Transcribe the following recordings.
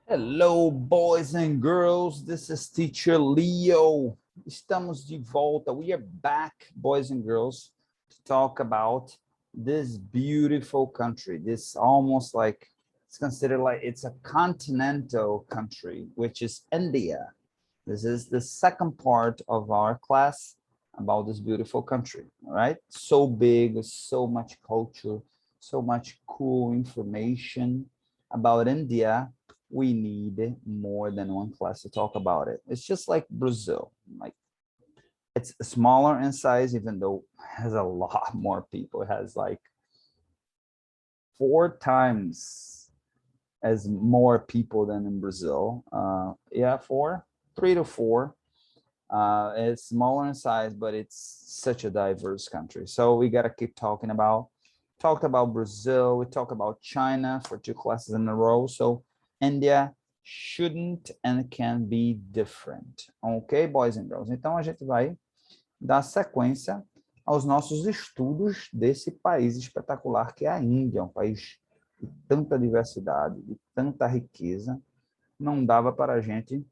Hello, boys and girls. This is Teacher Leo. Estamos de volta. We are back, boys and girls, to talk about this beautiful country. This almost like it's considered like it's a continental country, which is India. This is the second part of our class about this beautiful country. All right, so big, with so much culture, so much cool information about India. We need more than one class to talk about it. It's just like Brazil. Like it's smaller in size, even though it has a lot more people. It has like 4 times as more people than in Brazil. Yeah, 3 to 4. It's smaller in size, but it's such a diverse country. So we gotta keep talking about. Talked about Brazil. We talked about China for 2 classes in a row. So India shouldn't and can be different. Ok, boys and girls? Então a gente vai dar sequência aos nossos estudos desse país espetacular que é a Índia, um país de tanta diversidade, de tanta riqueza. Não dava para a gente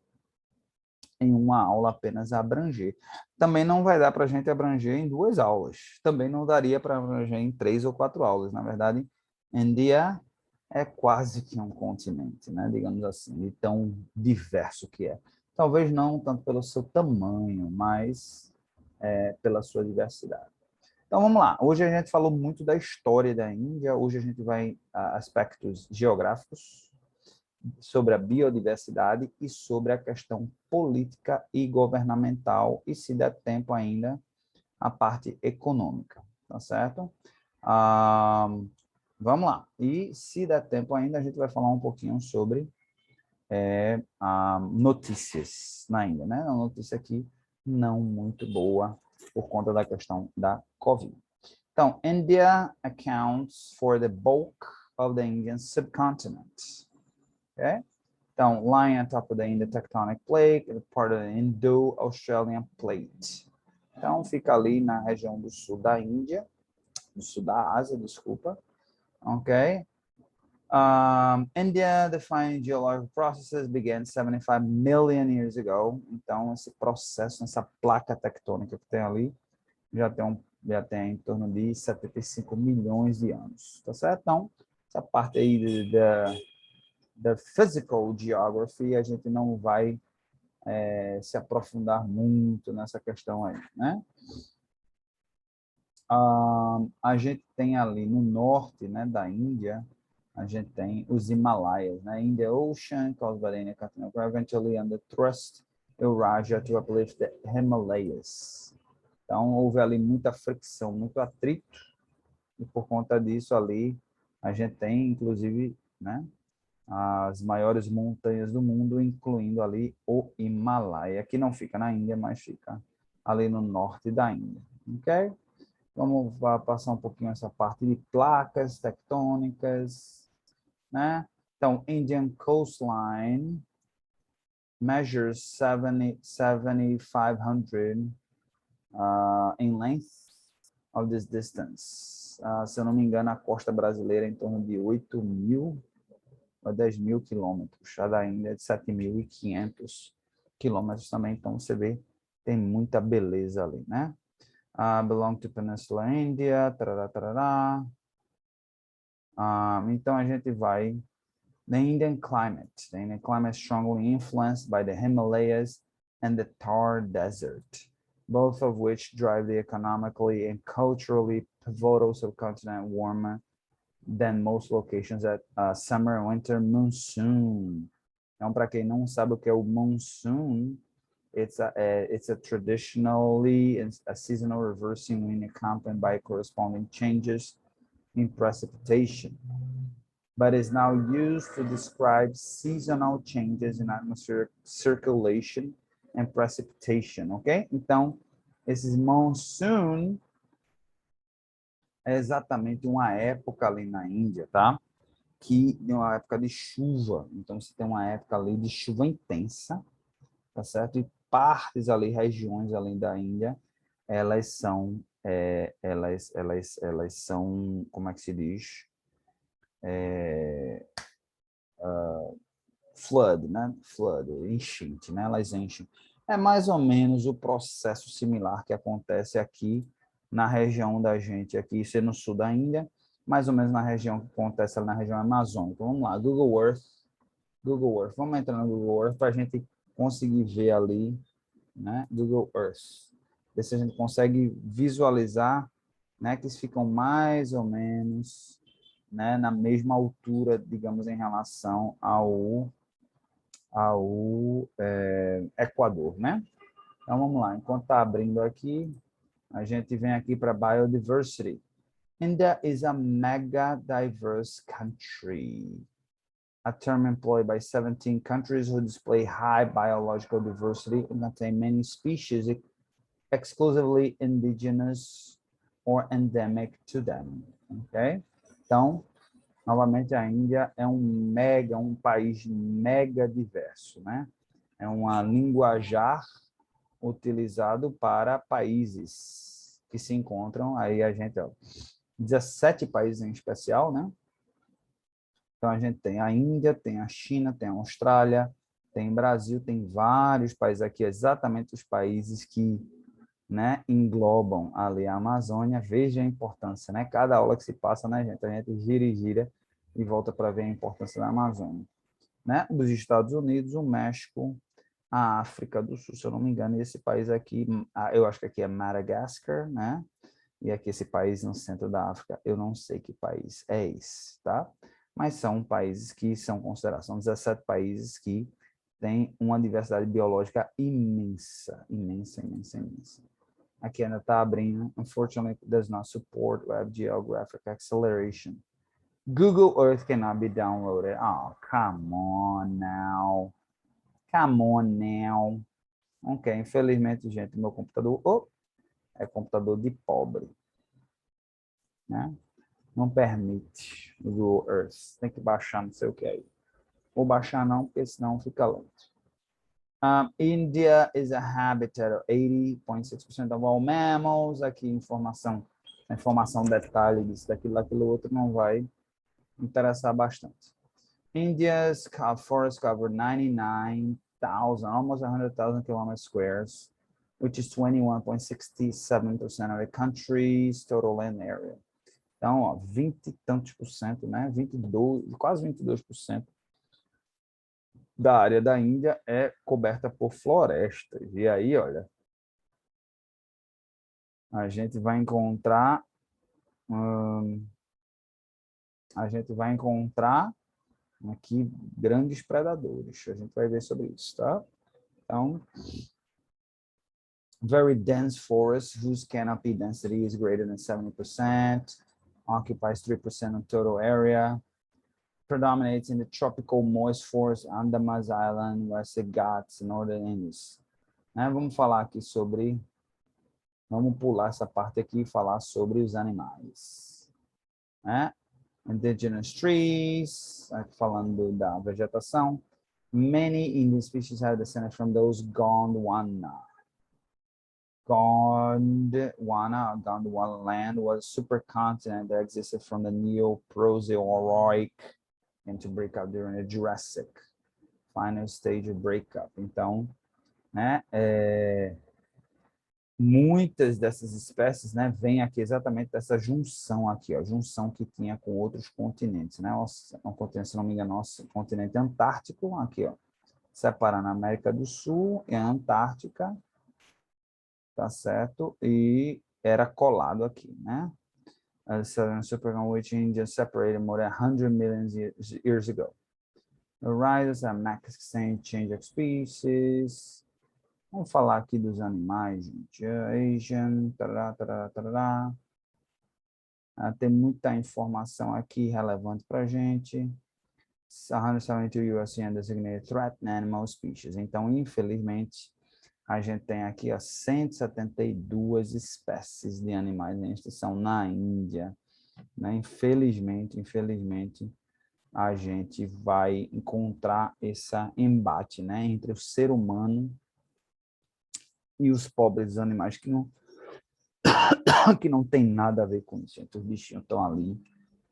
em uma aula apenas abranger. Também não vai dar para a gente abranger em 2 aulas. Também não daria para abranger em 3 ou 4 aulas. Na verdade, Índia é quase que um continente, né? Digamos assim, de tão diverso que é. Talvez não tanto pelo seu tamanho, mas pela sua diversidade. Então vamos lá. Hoje a gente falou muito da história da Índia. Hoje a gente vai a aspectos geográficos, sobre a biodiversidade e sobre a questão política e governamental, e se der tempo ainda, a parte econômica, tá certo? Vamos lá. E se der tempo ainda, a gente vai falar um pouquinho sobre notícias na Índia, né? Uma notícia aqui não muito boa por conta da questão da Covid. Então, India accounts for the bulk of the Indian subcontinent. Okay? Então, lying on top of the Indian tectonic plate, part of the Indo-Australian plate. Então, fica ali na região do sul da Índia, do sul da Ásia, desculpa. Ok? India defined geological processes began 75 million years ago. Então, esse processo, essa placa tectônica que tem ali, já tem em torno de 75 milhões de anos. Tá certo? Então, essa parte aí da physical geography, a gente não vai se aprofundar muito nessa questão aí, né? A gente tem ali no norte, né, da Índia, a gente tem os Himalaias, né? Indian Ocean, caused by the Indian continental eventually under thrust Eurasia to uplift the Himalayas. Então, houve ali muita fricção, muito atrito, e por conta disso ali, a gente tem, inclusive, né, as maiores montanhas do mundo, incluindo ali o Himalaia, que não fica na Índia, mas fica ali no norte da Índia, ok? Vamos passar um pouquinho essa parte de placas tectônicas, né? Então, Indian coastline measures 7,500 in length of this distance. Se eu não me engano, a costa brasileira é em torno de 8.000 a 10.000 quilômetros. A da Índia é de 7.500 quilômetros também. Então, você vê, tem muita beleza ali, né? Belong to Peninsula India, tarará, tarará. Então, a gente vai... The Indian climate. The Indian climate is strongly influenced by the Himalayas and the Thar Desert, both of which drive the economically and culturally pivotal subcontinent warmer than most locations at summer and winter monsoon. Então, para quem não sabe o que é o monsoon, it's a traditionally a seasonal reversing wind accompanied by corresponding changes in precipitation, but is now used to describe seasonal changes in atmospheric circulation and precipitation, ok? Então, esses monsoon é exatamente uma época ali na Índia, tá? Que é uma época de chuva. Então, você tem uma época ali de chuva intensa, tá certo? E partes ali, regiões além da Índia, elas são, elas são, como é que se diz? flood, né? Flood, enchente, né? Elas enchem. É mais ou menos o processo similar que acontece aqui na região da gente, aqui, isso é no sul da Índia, mais ou menos na região que acontece ali na região amazônica. Vamos lá, Google Earth. Google Earth. Vamos entrar no Google Earth para a gente conseguir ver ali, né? Google Earth. Ver se a gente consegue visualizar, né? Que eles ficam mais ou menos, né? Na mesma altura, digamos, em relação ao Equador, né? Então, vamos lá. Enquanto está abrindo aqui, a gente vem aqui para Biodiversity. India is a mega diverse country, a term employed by 17 countries who display high biological diversity and contain many species exclusively indigenous or endemic to them. Ok? Então, novamente, a Índia é um país mega diverso, né? É uma linguajar utilizado para países que se encontram aí, a gente, ó, 17 países em especial, né? Então, a gente tem a Índia, tem a China, tem a Austrália, tem Brasil, tem vários países aqui, exatamente os países que, né, englobam ali a Amazônia. Veja a importância, né? Cada aula que se passa, né, gente? A gente gira e gira e volta para ver a importância da Amazônia, né? Os Estados Unidos, o México, a África do Sul, se eu não me engano, e esse país aqui, eu acho que aqui é Madagascar, né? E aqui esse país no centro da África, eu não sei que país é esse, tá? Mas são países que são considerados, são 17 países que têm uma diversidade biológica imensa, imensa, imensa, imensa. Aqui ainda está abrindo. Unfortunately, it does not support web geographic acceleration. Google Earth cannot be downloaded. Oh, come on now. Come on now. Ok, infelizmente, gente, meu computador é computador de pobre, né? Não permite o Google Earth. Tem que baixar, não sei o que aí. Vou baixar não, porque senão fica lento. India is a habitat of 80.6% of all mammals. Aqui informação detalhe disso, daquilo, daquilo outro não vai interessar bastante. India's forests cover 99,000, almost 100,000 kilometers squares, which is 21.67% of the country's total land area. Então, ó, 20 e tantos por cento, né? 22, quase 22% da área da Índia é coberta por florestas. E aí, olha, a gente vai encontrar aqui grandes predadores. A gente vai ver sobre isso, tá? Então, very dense forest whose canopy density is greater than 70%, occupies 3% of total area, predominates in the tropical moist forest, Andaman Island, West Ghats, Northern Indies. Né? Vamos falar aqui sobre, vamos pular essa parte aqui e falar sobre os animais. Né? Indigenous trees, aqui falando da vegetação. Many Indian species have descended from those Gondwana. Gondwana land was a supercontinent that existed from the Neo-Proterozoic into breakup during the Jurassic, final stage of breakup. Então, né, muitas dessas espécies, né, vêm aqui exatamente dessa junção aqui, ó, junção que tinha com outros continentes, né, um continente, se não me engano, nosso continente antártico, aqui, ó, separando a América do Sul e a Antártica, tá certo? E era colado aqui, né? The Southern Supercontinent, which India separated more than 100 million years ago. The rise of max change of species. Vamos falar aqui dos animais, gente. Asian, tarará, tarará, tarará. Tem muita informação aqui relevante para a gente. 172 USDA designated threatened animal species. Então, infelizmente, a gente tem aqui ó, 172 espécies de animais em extinção na Índia. Né? Infelizmente, a gente vai encontrar esse embate, né, entre o ser humano e os pobres animais que não tem nada a ver com isso. Os bichinhos estão ali,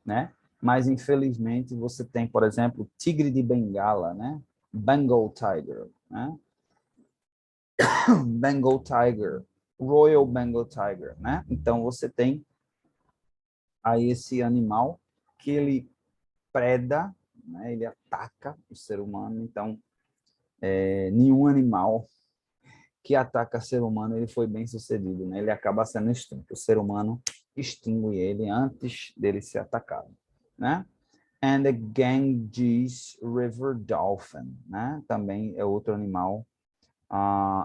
né? Mas, infelizmente, você tem, por exemplo, o tigre de Bengala, né? Bengal Tiger, né? Bengal Tiger, Royal Bengal Tiger, né? Então você tem aí esse animal que ele preda, né? Ele ataca o ser humano. Então nenhum animal que ataca ser humano ele foi bem sucedido, né? Ele acaba sendo extinto. O ser humano extingue ele antes dele ser atacado, né? And the Ganges River Dolphin, né? Também é outro animal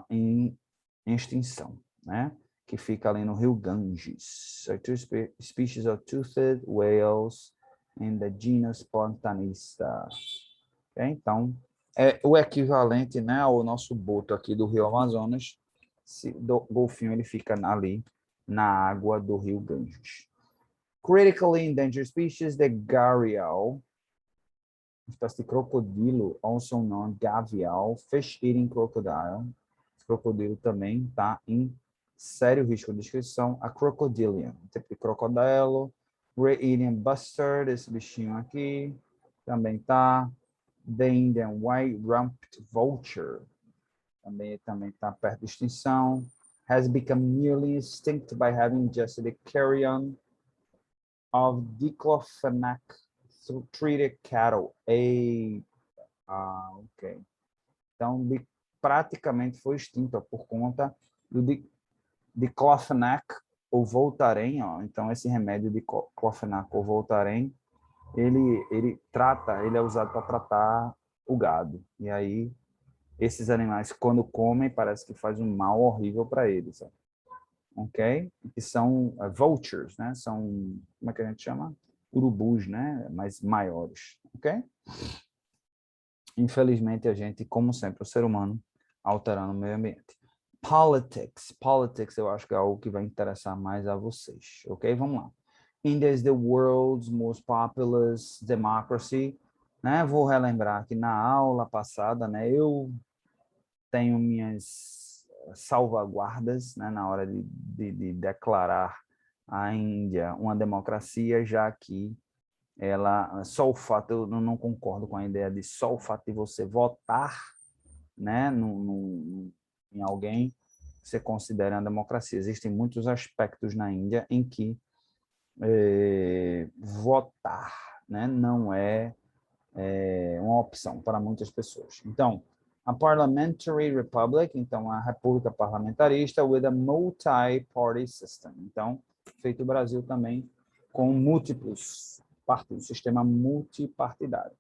em extinção, né? Que fica ali no rio Ganges. So two species of toothed whales in the genus Pontanista. Okay? Então, é o equivalente, né, ao nosso boto aqui do rio Amazonas. O golfinho ele fica ali na água do rio Ganges. Critically endangered species, the gharial, espécie de crocodilo, also known gavial, fish-eating crocodile. Esse crocodilo também está em sério risco de extinção. A crocodilian, tipo de crocodilo. Ray-eating bustard, esse bichinho aqui, também está. The Indian white-rumped vulture, também está perto de extinção. Has become nearly extinct by having ingested the carrion of diclofenac treated cattle. Ok. Então, praticamente foi extinta por conta do diclofenac ou Voltaren. Então, esse remédio de diclofenac ou Voltaren, ele é usado para tratar o gado. E aí, esses animais, quando comem, parece que faz um mal horrível para eles. Ok? Que são vultures, né? São, como é que a gente chama? Urubus, né? Mas maiores. Ok? Infelizmente, a gente, como sempre, o ser humano, alterando o meio ambiente. Politics. Politics, eu acho que é algo que vai interessar mais a vocês. Ok? Vamos lá. India is the world's most populous democracy. Né? Vou relembrar que na aula passada, né, eu tenho minhas salvaguardas, né, na hora de declarar a Índia uma democracia, já que só o fato, eu não concordo com a ideia de só o fato de você votar, né, em alguém, você considera uma democracia. Existem muitos aspectos na Índia em que votar, né, não é uma opção para muitas pessoas. Então, a Parliamentary Republic, então a república parlamentarista, with a multi-party system. Então, feito o Brasil também com múltiplos partidos, sistema multipartidário.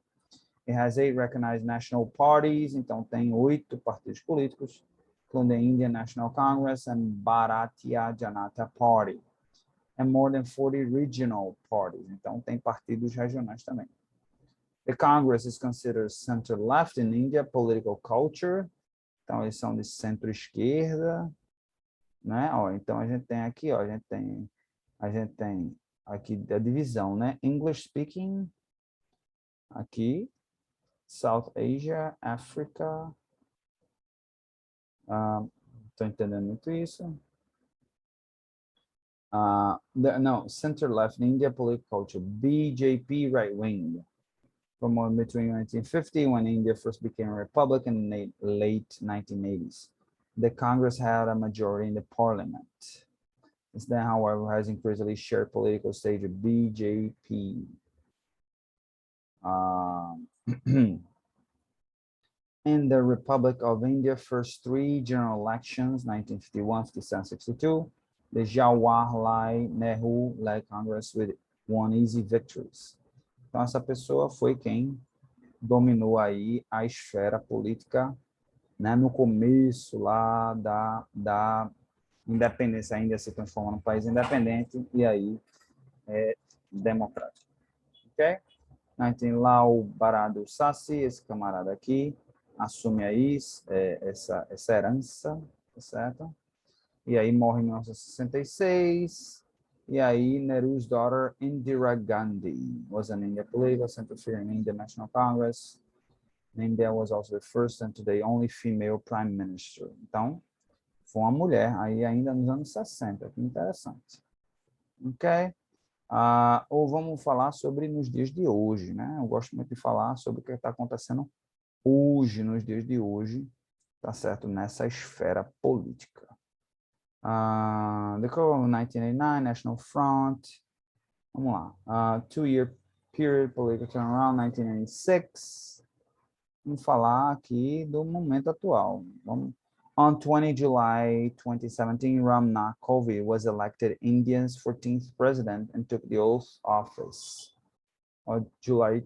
It has 8 recognized national parties, então tem 8 partidos políticos, including the Indian National Congress and Bharatiya Janata Party, and more than 40 regional parties, então tem partidos regionais também. The Congress is considered center-left in India political culture. Então, eles são de centro-esquerda, né? Então, a gente tem aqui, a gente tem aqui a divisão, né? English speaking, aqui, South Asia, África. Estou entendendo muito isso. No, center-left in India political culture, BJP right-wing. From between 1950, when India first became a republic, in the late 1980s. The Congress had a majority in the parliament. Since then, however, has increasingly shared political stage with BJP. In the Republic of India, first 3 general elections, 1951, 57, 62, the Jawaharlal Nehru-led Congress won easy victories. Então, essa pessoa foi quem dominou aí a esfera política, né, no começo lá da independência. A Índia se transforma num país independente e aí democrático. Ok? Aí tem lá o Barado Sassi, esse camarada aqui, assume aí essa herança, tá certo? E aí morre em 1966. E aí, Nehru's daughter, Indira Gandhi, was an Indian political center figure in Indian National Congress. India was also the first and today only female prime minister. Então, foi uma mulher aí ainda nos anos 60, que interessante. Ok? Ou vamos falar sobre nos dias de hoje, né? Eu gosto muito de falar sobre o que está acontecendo hoje, nos dias de hoje, tá certo? Nessa esfera política. The COVID 1989 National Front. Vamos lá. 2-year period political turnaround 1996. Vamos falar aqui do momento atual. On 20 July 2017, Ram Nath Kovind was elected India's 14th president and took the oath of office on July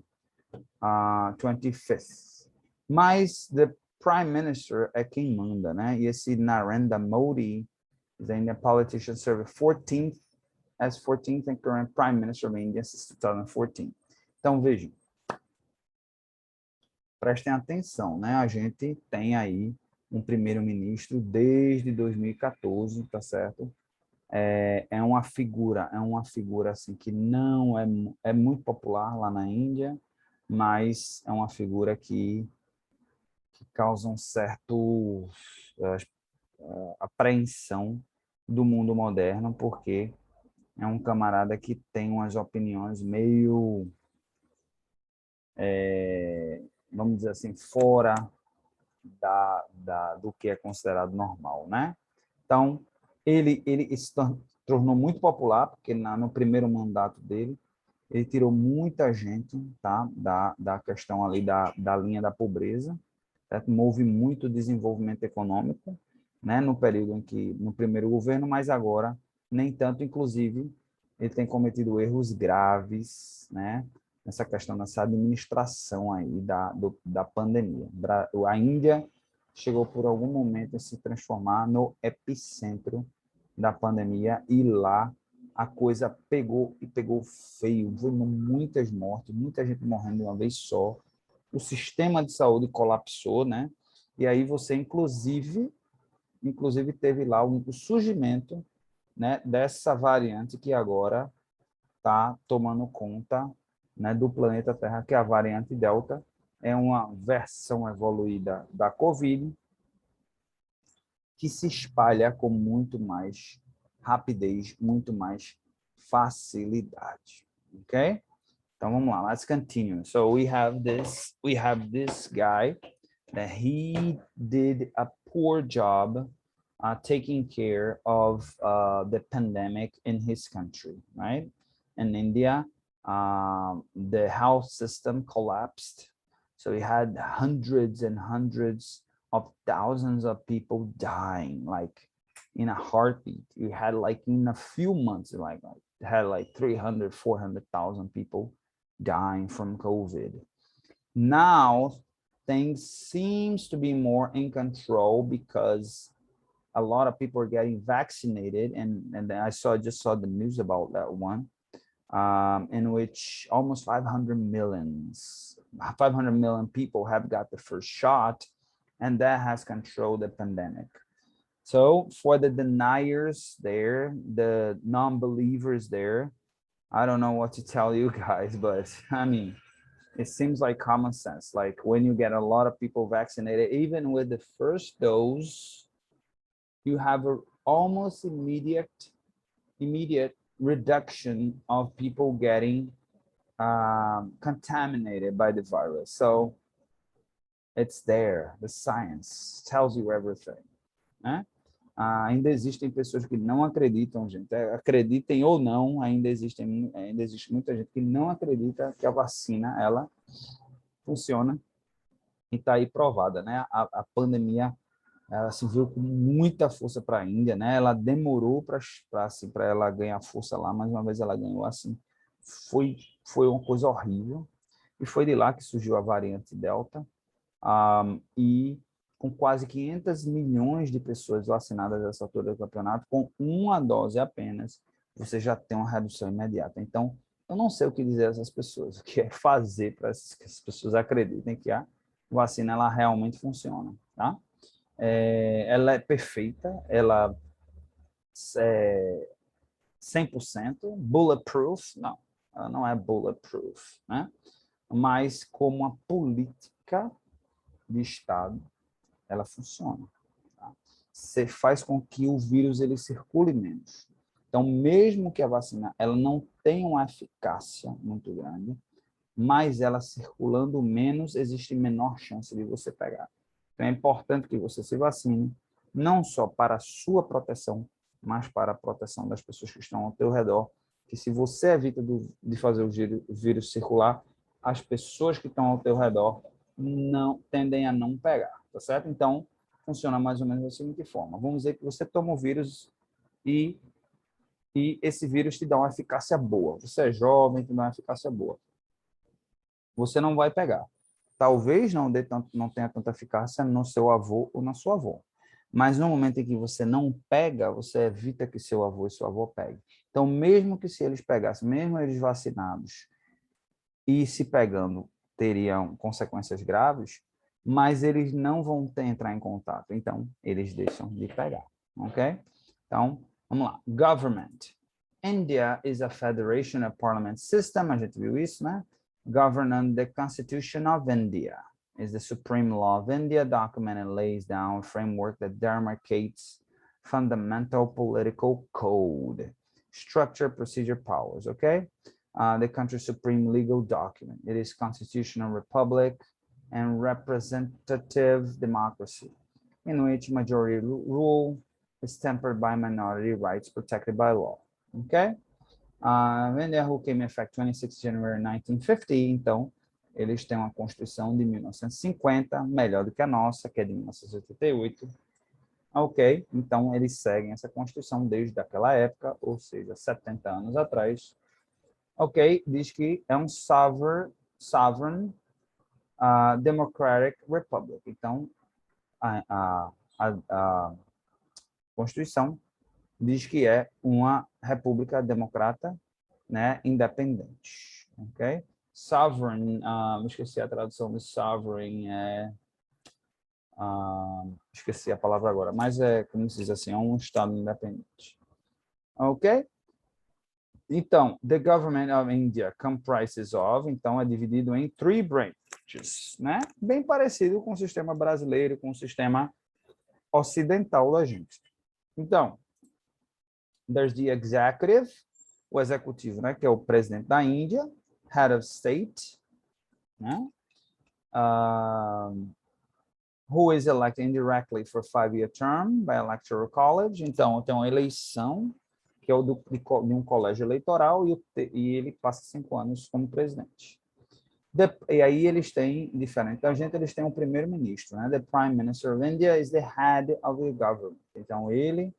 25th. Mas the prime minister é quem manda, né? E esse Narendra Modi is a politician served 14th and current prime minister of India since 2014. Então, vejam. Prestem atenção, né? A gente tem aí um primeiro-ministro desde 2014, tá certo? É uma figura assim que não é muito popular lá na Índia, mas é uma figura que causa um certo apreensão do mundo moderno, porque é um camarada que tem umas opiniões meio, vamos dizer assim, fora do que é considerado normal, né? Então, ele se tornou muito popular, porque no primeiro mandato dele, ele tirou muita gente, tá? da questão ali da linha da pobreza, certo? Houve muito desenvolvimento econômico, né? No período em que, no primeiro governo, mas agora, nem tanto, inclusive, ele tem cometido erros graves, né? Nessa questão dessa administração aí da pandemia. A Índia chegou por algum momento a se transformar no epicentro da pandemia e lá a coisa pegou feio, foi muitas mortes, muita gente morrendo de uma vez só. O sistema de saúde colapsou, né? E aí você inclusive teve lá o surgimento, né, dessa variante que agora está tomando conta, né, do planeta Terra, que é a variante Delta, é uma versão evoluída da Covid, que se espalha com muito mais rapidez, muito mais facilidade, ok? Então vamos lá, let's continue. So we have this guy that he did a poor job taking care of the pandemic in his country, right? In India, the health system collapsed. So we had hundreds and hundreds of thousands of people dying, like in a heartbeat. You had like in a few months, like had like 300, 400,000 people dying from COVID. Now things seems to be more in control because a lot of people are getting vaccinated, and I just saw the news about that one, in which almost 500 million people have got the first shot, and that has controlled the pandemic. So for the deniers there, the non-believers there, I don't know what to tell you guys, but I mean, it seems like common sense. Like when you get a lot of people vaccinated, even with the first dose, you have a almost immediate reduction of people getting contaminated by the virus. So it's there. The science tells you everything, né? Ainda existem pessoas que não acreditam, gente. Acreditem ou não, ainda existe muita gente que não acredita que a vacina ela funciona e está aí provada, né? A pandemia ela se viu com muita força para a Índia, né? Ela demorou para assim, ela ganhar força lá, mas uma vez ela ganhou, assim, foi uma coisa horrível. E foi de lá que surgiu a variante Delta, e com quase 500 milhões de pessoas vacinadas nessa altura do campeonato, com uma dose apenas, você já tem uma redução imediata. Então, eu não sei o que dizer a essas pessoas, o que é fazer para que as pessoas acreditem que a vacina ela realmente funciona, tá? Ela é perfeita, ela é 100% bulletproof, não, ela não é bulletproof, né? Mas como uma política de Estado, ela funciona. Tá? Você faz com que o vírus ele circule menos. Então, mesmo que a vacina ela não tenha uma eficácia muito grande, mais ela circulando, menos existe menor chance de você pegar. Então é importante que você se vacine, não só para a sua proteção, mas para a proteção das pessoas que estão ao teu redor, que se você evita de fazer o vírus circular, as pessoas que estão ao teu redor não tendem a não pegar, tá certo? Então, funciona mais ou menos da seguinte forma. Vamos dizer que você toma o vírus e esse vírus te dá uma eficácia boa. Você é jovem, te dá uma eficácia boa. Você não vai pegar. Talvez não tenha tanta eficácia no seu avô ou na sua avó. Mas no momento em que você não pega, você evita que seu avô e sua avó peguem. Então, mesmo que se eles pegassem, mesmo eles vacinados e se pegando, teriam consequências graves, mas eles não vão entrar em contato. Então, eles deixam de pegar. Ok? Então, vamos lá. Government. India is a federation of parliament system. A gente viu isso, né? Governed the Constitution of India is the supreme law of India document and lays down a framework that demarcates fundamental political code, structure, procedure, powers, okay? The country's supreme legal document. It is constitutional republic and representative democracy, in which majority rule is tempered by minority rights protected by law, okay? When the rule came in effect 26 January 1950, então, eles têm uma Constituição de 1950, melhor do que a nossa, que é de 1988. Ok, então eles seguem essa Constituição desde aquela época, ou seja, 70 anos atrás. Ok, diz que é um sovereign democratic republic. Então, a Constituição diz que é uma república democrata, né, independente, ok? Sovereign, esqueci a tradução de sovereign, esqueci a palavra agora, mas como se diz assim, é um estado independente, ok? Então, the government of India comprises of, então é dividido em 3 branches, né? Bem parecido com o sistema brasileiro, com o sistema ocidental da gente. Então, there's the executive, o executivo, né, que é o presidente da Índia, head of state, né, who is elected indirectly for 5-year term by electoral college. Então, tem uma eleição, que é o de um colégio eleitoral, e ele passa 5 anos como presidente. E aí eles têm, diferente da gente, eles têm um primeiro-ministro, né? The Prime Minister of India is the head of the government. Então, ele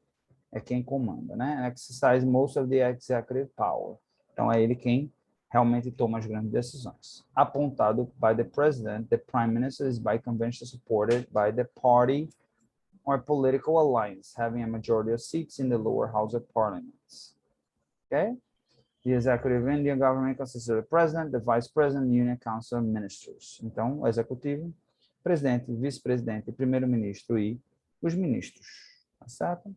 é quem comanda, né? Exercise most of the executive power. Então, é ele quem realmente toma as grandes decisões. Apontado by the president, the prime minister is by convention supported by the party or political alliance, having a majority of seats in the lower house of parliament. Okay? The executive Indian government consists of the president, the vice president, union council of ministers. Então, o executivo, presidente, vice-presidente, primeiro-ministro e os ministros. Tá certo?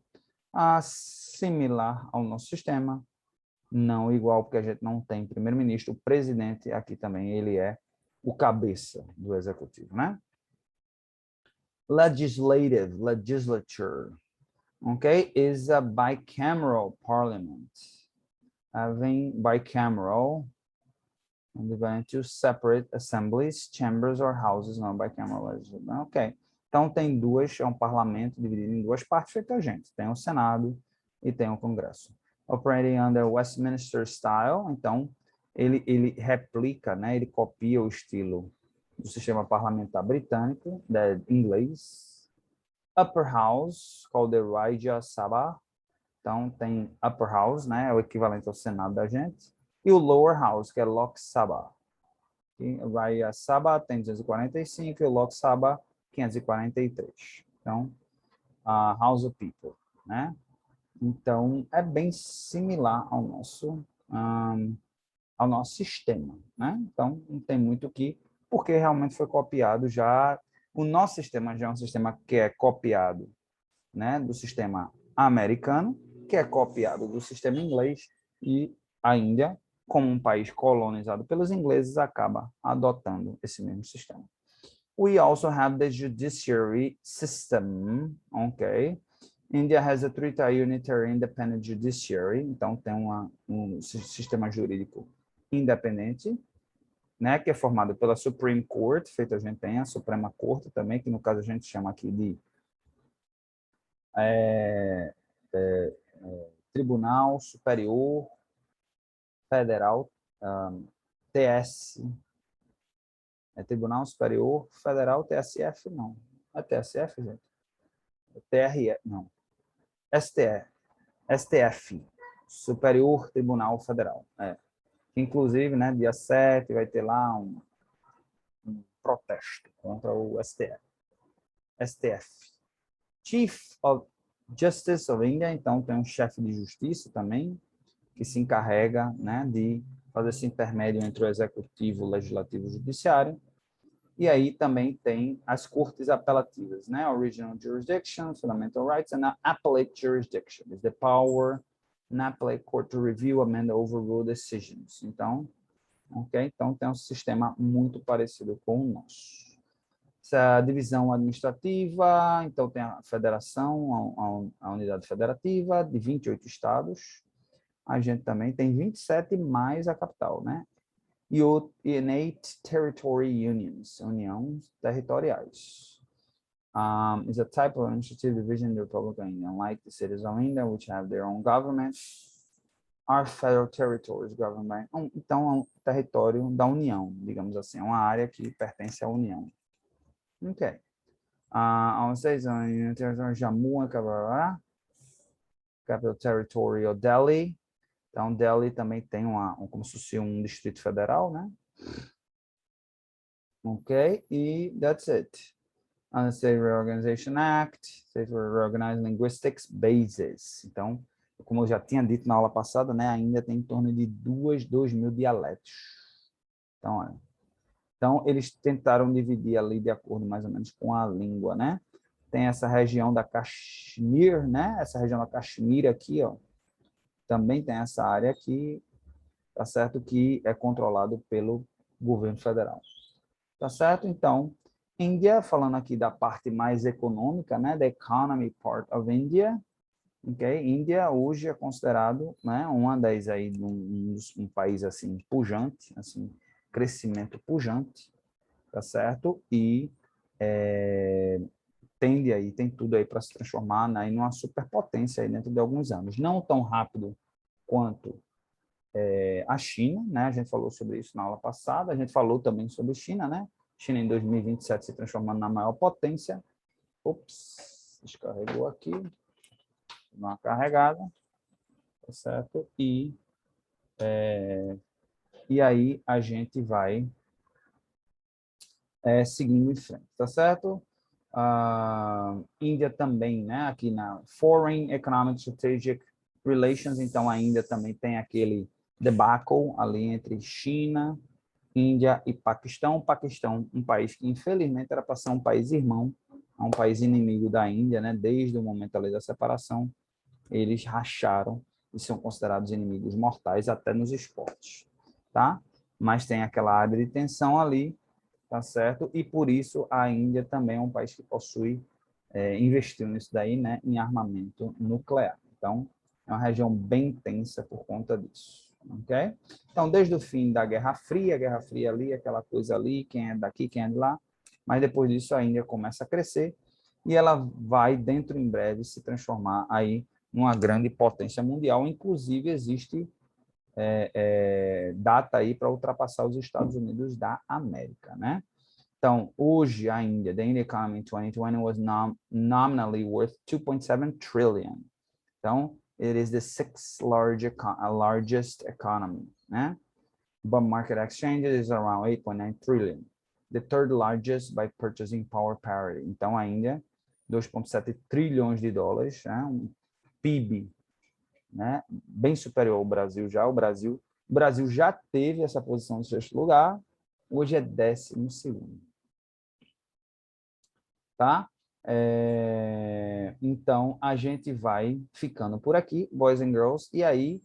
Similar ao nosso sistema, não igual, porque a gente não tem primeiro-ministro. O presidente aqui também, ele é o cabeça do executivo, né? Legislature, okay, is a bicameral parliament. Having bicameral, and divided into separate assemblies, chambers or houses, não bicameral legislature. Ok. Então, é um parlamento dividido em 2 partes, feito a gente. Tem o Senado e tem o Congresso. Operating under Westminster style, então, ele replica, né, ele copia o estilo do sistema parlamentar britânico, inglês. Upper House, called the Rajya Sabha. Então, tem Upper House, né, é o equivalente ao Senado da gente. E o Lower House, que é Lok Sabha. O Rajya Sabha tem 245 e o Lok Sabha 543. Então, House of People, né? Então, é bem similar ao nosso sistema, né? Então, não tem muito o que, porque realmente foi copiado já. O nosso sistema já é um sistema que é copiado, né, do sistema americano, que é copiado do sistema inglês, e a Índia, como um país colonizado pelos ingleses, acaba adotando esse mesmo sistema. We also have the judiciary system, okay? India has a three-tier unitary independent judiciary, então tem um sistema jurídico independente, né, que é formado pela Supreme Court, feito a gente tem a Suprema Corte também, que no caso a gente chama aqui de Tribunal Superior Federal, TS, Tribunal Superior Federal, TSF, não. É TSF, gente? TRE, não. STF, Superior Tribunal Federal. Inclusive, né, dia 7 vai ter lá um protesto contra o STF. Chief of Justice of India, então tem um chefe de justiça também, que se encarrega, né, de fazer esse intermédio entre o executivo, o legislativo e o judiciário. E aí também tem as cortes apelativas, né? Original Jurisdiction, Fundamental Rights, and Appellate Jurisdiction. Is the power in appellate court to review, amend, overrule decisions. Então, ok? Então tem um sistema muito parecido com o nosso. Essa divisão administrativa, então tem a federação, a unidade federativa de 28 estados. A gente também tem 27 mais a capital, né? E o Innate Territory Unions, uniões territoriais. Is a type of administrative division in the Republic of India. Unlike the cities of India, which have their own government, our federal territories governed by... Então, é um território da União, digamos assim, é uma área que pertence à União. Ok. On states on the territory Jammu and Kashmir, Capital Territory of Delhi. Então, Delhi também tem como se fosse um distrito federal, né? Ok, e that's it. On the State Reorganization Act, State Reorganized Linguistics Bases. Então, como eu já tinha dito na aula passada, né, ainda tem em torno de 2.000 dialetos. Então, olha. Então, eles tentaram dividir ali de acordo mais ou menos com a língua, né? Tem essa região da Kashmir, né? Essa região da Kashmir aqui, ó. Também tem essa área aqui, tá certo? Que é controlado pelo governo federal. Tá certo? Então, Índia, falando aqui da parte mais econômica, né? The economy part of India. Ok? Índia hoje é considerado, né? Uma das aí, um país assim, pujante, assim, crescimento pujante, tá certo? E tem tudo aí para se transformar, né, em uma superpotência aí dentro de alguns anos. Não tão rápido quanto a China, né? A gente falou sobre isso na aula passada, a gente falou também sobre a China, né? China em 2027 se transformando na maior potência. Ops, descarregou aqui. Dá uma carregada, tá certo? E aí a gente vai seguindo em frente, tá certo? Índia também, né? Aqui na Foreign Economic Strategic Relations, então a Índia também tem aquele debacle ali entre China, Índia e Paquistão. Paquistão, um país que infelizmente era para ser um país irmão, um país inimigo da Índia, né? Desde o momento ali da separação, eles racharam e são considerados inimigos mortais até nos esportes, tá? Mas tem aquela área de tensão ali, tá certo? E por isso a Índia também é um país que possui, investiu nisso daí, né, em armamento nuclear. Então, é uma região bem tensa por conta disso, ok? Então, desde o fim da Guerra Fria ali, aquela coisa ali, quem é daqui, quem é de lá, mas depois disso a Índia começa a crescer e ela vai, dentro em breve, se transformar aí numa grande potência mundial, inclusive existe data aí para ultrapassar os Estados Unidos da América, né? Então, hoje a Índia, the Indian economy in 2020 was nominally worth 2.7 trillion. Então, it is the sixth largest economy, né? But market exchanges is around 8.9 trillion. The third largest by purchasing power parity. Então, a Índia, 2,7 trilhões de dólares, né? Um PIB, né? Bem superior ao Brasil já. O Brasil já teve essa posição em sexto lugar, hoje é 12º. Tá? Então, a gente vai ficando por aqui, boys and girls, e aí,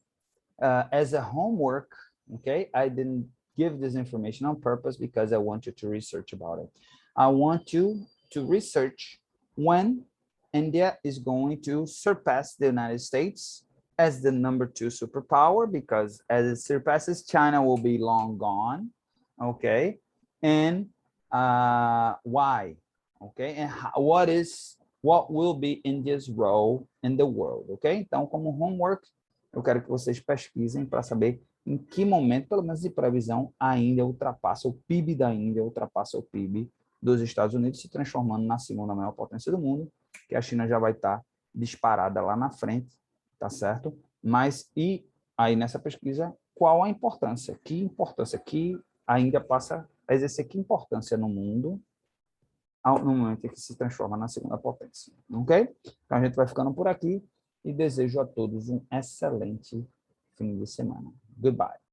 as a homework, okay, I didn't give this information on purpose because I want you to research about it. I want you to research when India is going to surpass the United States as the #2 superpower, because as it surpasses, China will be long gone. okay? And why, okay? And what will be India's role in the world, ok? Então, como homework, eu quero que vocês pesquisem para saber em que momento, pelo menos de previsão, a Índia ultrapassa, o PIB da Índia ultrapassa o PIB dos Estados Unidos, se transformando na segunda maior potência do mundo, que a China já vai estar disparada lá na frente, tá certo? Mas, e aí nessa pesquisa, qual a importância? Que importância que a Índia passa a exercer que importância no mundo no momento em que se transforma na segunda potência, ok? Então a gente vai ficando por aqui e desejo a todos um excelente fim de semana. Goodbye.